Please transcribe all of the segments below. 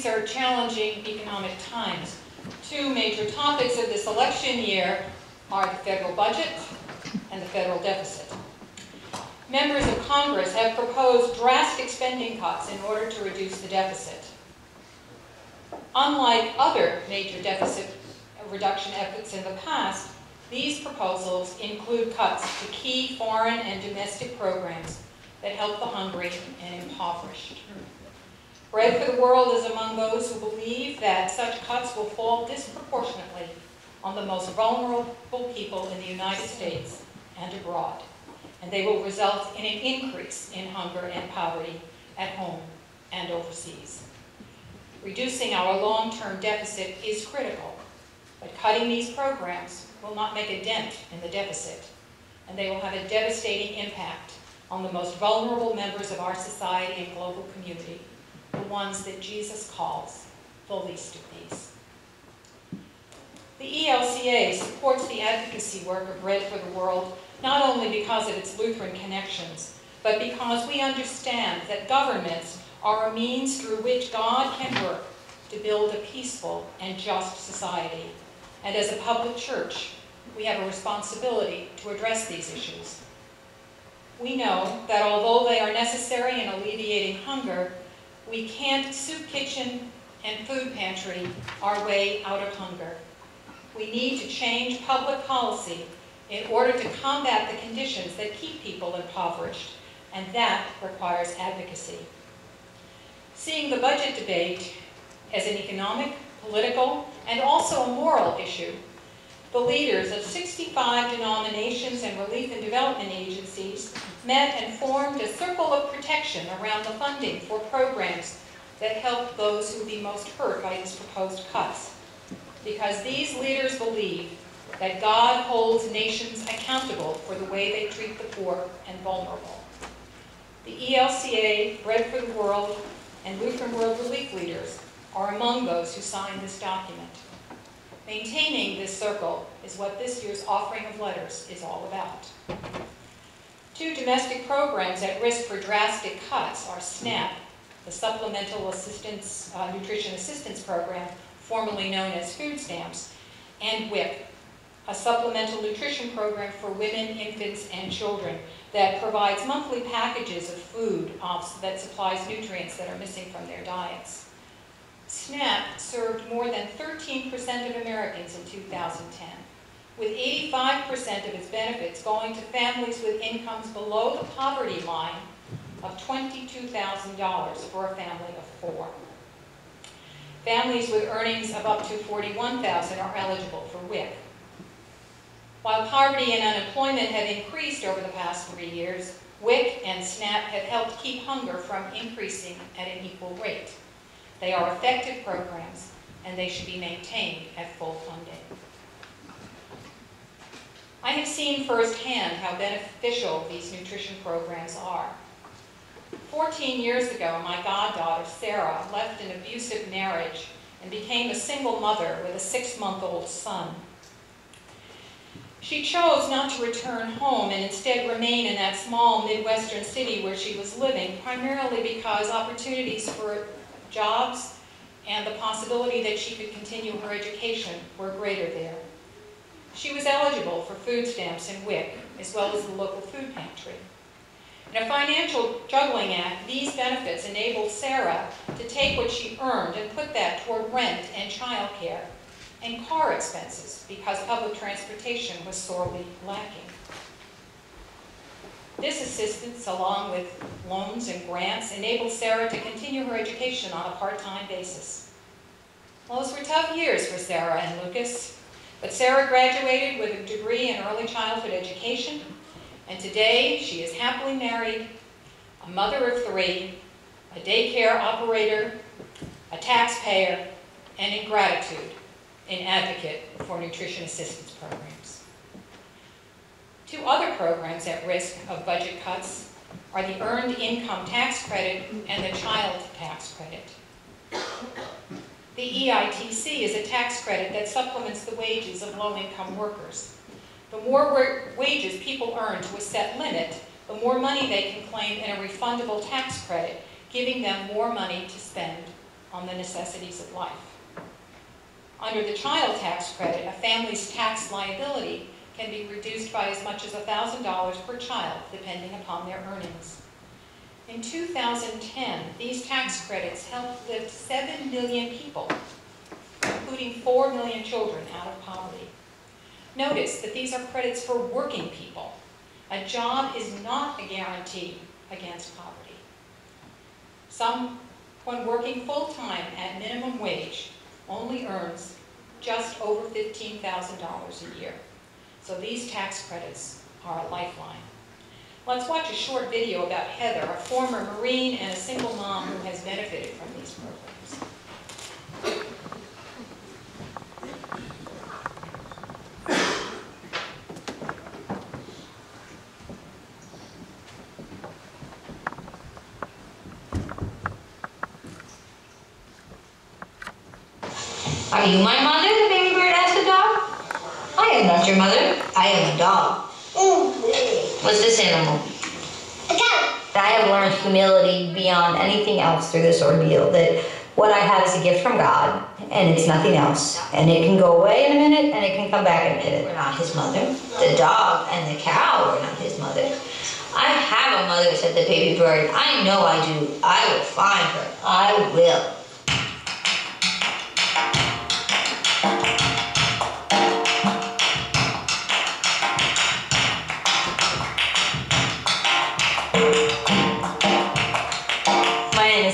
these are challenging economic times. Two major topics of this election year are the federal budget and the federal deficit. Members of Congress have proposed drastic spending cuts in order to reduce the deficit. Unlike other major deficit reduction efforts in the past, these proposals include cuts to key foreign and domestic programs that help the hungry and impoverished. Bread for the World is among those who believe that such cuts will fall disproportionately on the most vulnerable people in the United States and abroad, and they will result in an increase in hunger and poverty at home and overseas. Reducing our long-term deficit is critical, but cutting these programs will not make a dent in the deficit, and they will have a devastating impact on the most vulnerable members of our society and global community, the ones that Jesus calls the least of these. The ELCA supports the advocacy work of Bread for the World not only because of its Lutheran connections, but because we understand that governments are a means through which God can work to build a peaceful and just society. And as a public church, we have a responsibility to address these issues. We know that although they are necessary in alleviating hunger, we can't soup kitchen and food pantry our way out of hunger. We need to change public policy in order to combat the conditions that keep people impoverished, and that requires advocacy. Seeing the budget debate as an economic, political, and also a moral issue, the leaders of 65 denominations and relief and development agencies met and formed a circle of protection around the funding for programs that help those who will be most hurt by these proposed cuts. Because these leaders believe that God holds nations accountable for the way they treat the poor and vulnerable. The ELCA, Bread for the World, and Lutheran World Relief leaders are among those who signed this document. Maintaining this circle is what this year's offering of letters is all about. Two domestic programs at risk for drastic cuts are SNAP, the Supplemental Nutrition Assistance Program, formerly known as food stamps, and WIC, a supplemental nutrition program for women, infants, and children that provides monthly packages of food that supplies nutrients that are missing from their diets. SNAP served more than 13% of Americans in 2010, with 85% of its benefits going to families with incomes below the poverty line of $22,000 for a family of 4. Families with earnings of up to $41,000 are eligible for WIC. While poverty and unemployment have increased over the past 3 years, WIC and SNAP have helped keep hunger from increasing at an equal rate. They are effective programs, and they should be maintained at full funding. I have seen firsthand how beneficial these nutrition programs are. 14 years ago, my goddaughter, Sarah, left an abusive marriage and became a single mother with a 6-month-old son. She chose not to return home and instead remain in that small Midwestern city where she was living, primarily because opportunities for jobs and the possibility that she could continue her education were greater there. She was eligible for food stamps and WIC, as well as the local food pantry. In a financial juggling act, these benefits enabled Sarah to take what she earned and put that toward rent and childcare and car expenses because public transportation was sorely lacking. This assistance, along with loans and grants, enabled Sarah to continue her education on a part-time basis. Well, those were tough years for Sarah and Lucas, but Sarah graduated with a degree in early childhood education, and today she is happily married, a mother of 3, a daycare operator, a taxpayer, and in gratitude, an advocate for nutrition assistance programs. 2 other programs at risk of budget cuts are the Earned Income Tax Credit and the Child Tax Credit. The EITC is a tax credit that supplements the wages of low-income workers. The more wages people earn to a set limit, the more money they can claim in a refundable tax credit, giving them more money to spend on the necessities of life. Under the child tax credit, a family's tax liability can be reduced by as much as $1,000 per child, depending upon their earnings. In 2010, these tax credits helped lift 7 million people, including 4 million children, out of poverty. Notice that these are credits for working people. A job is not a guarantee against poverty. Someone working full-time at minimum wage only earns just over $15,000 a year. So these tax credits are a lifeline. Let's watch a short video about Heather, a former Marine and a single mom who has benefited from these programs. Are you my mother? The baby bird asked the dog. I am not your mother. I am a dog. What's this animal? A cow. I have learned humility beyond anything else through this ordeal, that what I have is a gift from God, and it's nothing else. And it can go away in a minute, and it can come back in a minute. We're not his mother. The dog and the cow were not his mother. I have a mother, said the baby bird. I know I do. I will find her. I will.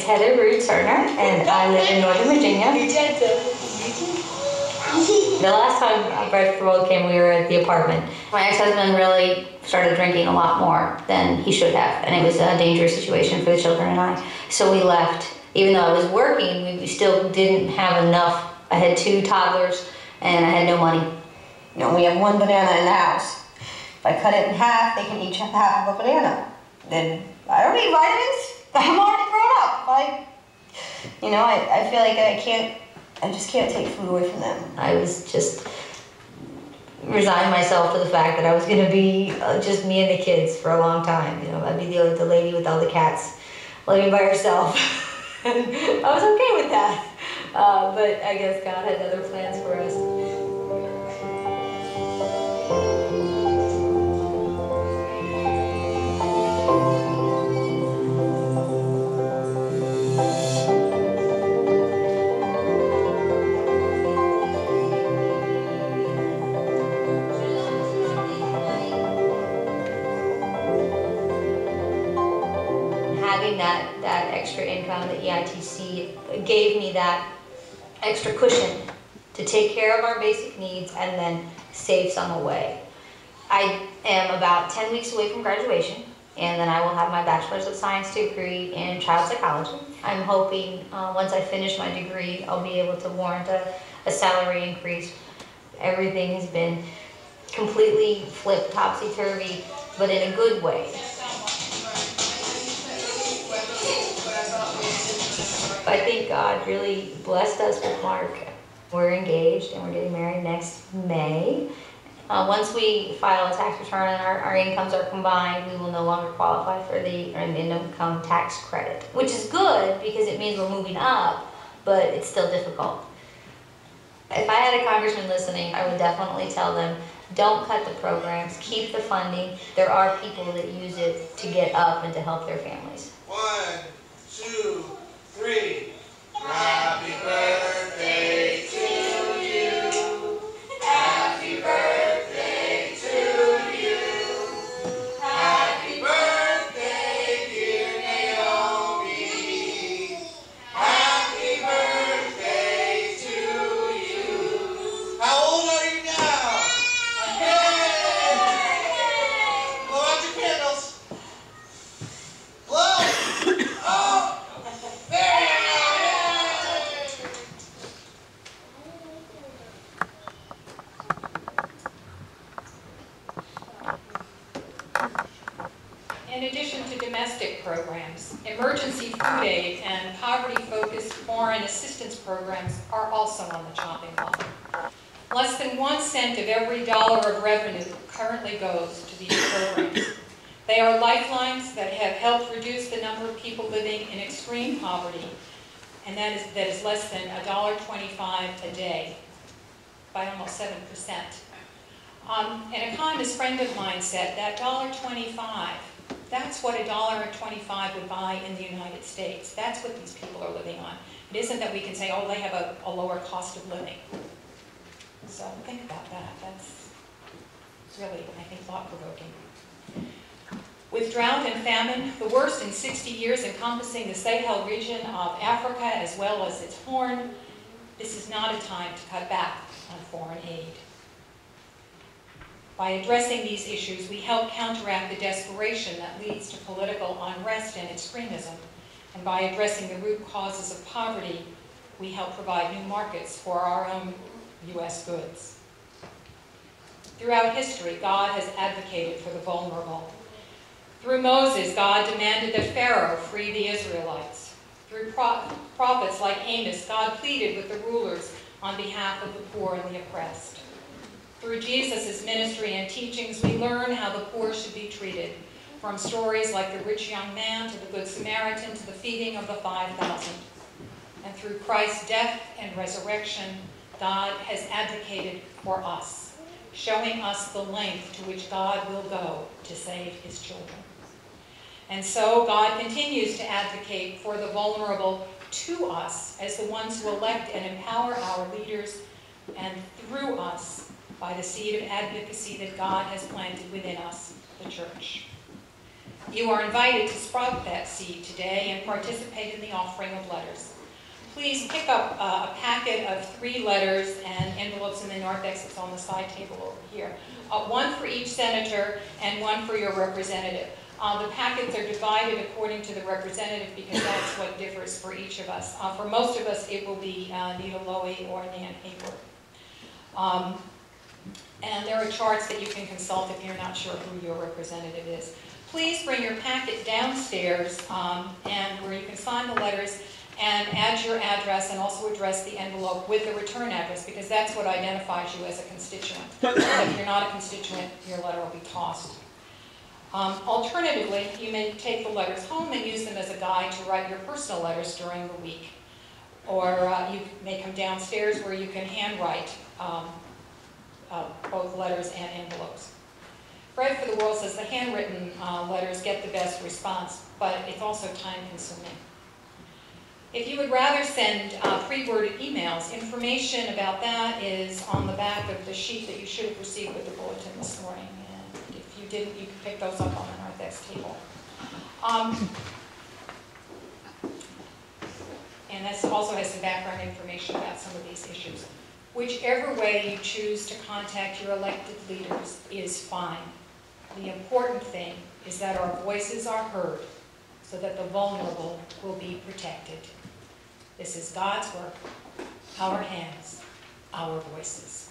Heather Rude Turner, and I live in Northern Virginia. The last time Bread for the World came, we were at the apartment. My ex-husband really started drinking a lot more than he should have, and it was a dangerous situation for the children and I. So we left. Even though I was working, we still didn't have enough. I had 2 toddlers, and I had no money. You know, we have 1 banana in the house. If I cut it in half, they can each have half of a banana. Then I don't need vitamins. I'm already grown up. I feel like I just can't take food away from them. I was just resigned myself to the fact that I was going to be just me and the kids for a long time. You know, I'd be the lady with all the cats living by herself. And I was okay with that. But I guess God had other plans for us. Having that extra income, the EITC gave me that extra cushion to take care of our basic needs and then save some away. I am about 10 weeks away from graduation, and then I will have my Bachelor's of Science degree in child psychology. I'm hoping once I finish my degree, I'll be able to warrant a salary increase. Everything has been completely flipped topsy-turvy, but in a good way. I think God really blessed us with Mark. We're engaged and we're getting married next May. Once we file a tax return and our incomes are combined, we will no longer qualify for the earned income tax credit, which is good because it means we're moving up, but it's still difficult. If I had a congressman listening, I would definitely tell them, don't cut the programs, keep the funding. There are people that use it to get up and to help their families. 1, 2, 3. Happy birthday to you. Happy birthday to you. Happy birthday, dear Naomi. Happy birthday to you. How old are you now? Yay! Blow out your candles. Blow! Oh! There you go! In addition to domestic programs, emergency food aid and poverty-focused foreign assistance programs are also on the chopping block. Less than 1 cent of every dollar of revenue currently goes to these programs. They are lifelines that have helped reduce the number of people living in extreme poverty and that is less than $1.25 a day, by almost 7%. An economist friend of mine said that $1.25, that's what $1.25 would buy in the United States. That's what these people are living on. It isn't that we can say, oh, they have a lower cost of living. So think about that. That's really, I think, thought-provoking. With drought and famine, the worst in 60 years encompassing the Sahel region of Africa as well as its Horn, this is not a time to cut back on foreign aid. By addressing these issues, we help counteract the desperation that leads to political unrest and extremism. And by addressing the root causes of poverty, we help provide new markets for our own U.S. goods. Throughout history, God has advocated for the vulnerable. Through Moses, God demanded that Pharaoh free the Israelites. Through prophets like Amos, God pleaded with the rulers on behalf of the poor and the oppressed. Through Jesus' ministry and teachings, we learn how the poor should be treated, from stories like the rich young man to the Good Samaritan to the feeding of the 5,000. And through Christ's death and resurrection, God has advocated for us, showing us the length to which God will go to save his children. And so God continues to advocate for the vulnerable to us as the ones who elect and empower our leaders, and through us by the seed of advocacy that God has planted within us, the church. You are invited to sprout that seed today and participate in the offering of letters. Please pick up a packet of 3 letters and envelopes in the north exits on the side table over here. One for each senator and one for your representative. The packets are divided according to the representative because that's what differs for each of us. For most of us, it will be Nita Lowy or Nan Hayward. And there are charts that you can consult if you're not sure who your representative is. Please bring your packet downstairs and where you can sign the letters and add your address and also address the envelope with the return address, because that's what identifies you as a constituent. And if you're not a constituent, your letter will be tossed. Alternatively, you may take the letters home and use them as a guide to write your personal letters during the week. Or you may come downstairs where you can handwrite both letters and envelopes. Bread for the World says the handwritten letters get the best response, but it's also time-consuming. If you would rather send pre-worded emails, information about that is on the back of the sheet that you should have received with the bulletin this morning. And if you didn't, you can pick those up on the narthex table. And this also has some background information about some of these issues. Whichever way you choose to contact your elected leaders is fine. The important thing is that our voices are heard so that the vulnerable will be protected. This is God's work, our hands, our voices.